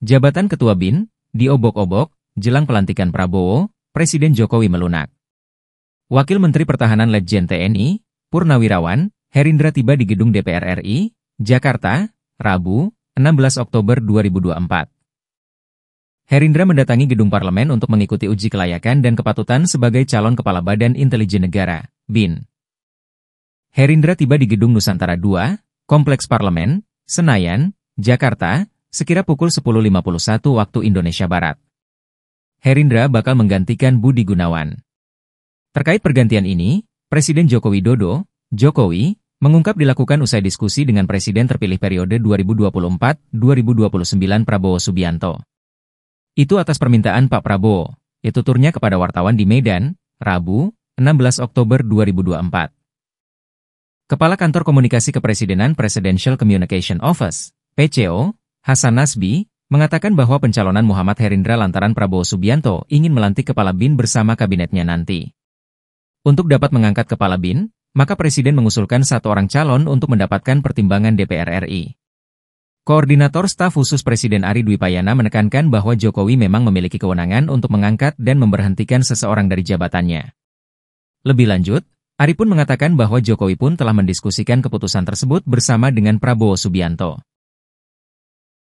Jabatan Ketua BIN diobok-obok jelang pelantikan Prabowo, Presiden Jokowi melunak. Wakil Menteri Pertahanan Letjen TNI, Purnawirawan, Herindra tiba di gedung DPR RI, Jakarta, Rabu, 16 Oktober 2024. Herindra mendatangi gedung parlemen untuk mengikuti uji kelayakan dan kepatutan sebagai calon Kepala Badan Intelijen Negara, BIN. Herindra tiba di Gedung Nusantara II, Kompleks Parlemen, Senayan, Jakarta, sekira pukul 10.51 waktu Indonesia Barat. Herindra bakal menggantikan Budi Gunawan. Terkait pergantian ini, Presiden Joko Widodo, Jokowi, mengungkap dilakukan usai diskusi dengan Presiden terpilih periode 2024-2029 Prabowo Subianto. Itu atas permintaan Pak Prabowo, itu tuturnya kepada wartawan di Medan, Rabu, 16 Oktober 2024. Kepala Kantor Komunikasi Kepresidenan Presidential Communication Office, PCO, Hasan Nasbi, mengatakan bahwa pencalonan Muhammad Herindra lantaran Prabowo Subianto ingin melantik Kepala BIN bersama kabinetnya nanti. Untuk dapat mengangkat Kepala BIN, maka Presiden mengusulkan satu orang calon untuk mendapatkan pertimbangan DPR RI. Koordinator Staf Khusus Presiden Ari Dwi Payana menekankan bahwa Jokowi memang memiliki kewenangan untuk mengangkat dan memberhentikan seseorang dari jabatannya. Lebih lanjut, Ari pun mengatakan bahwa Jokowi pun telah mendiskusikan keputusan tersebut bersama dengan Prabowo Subianto.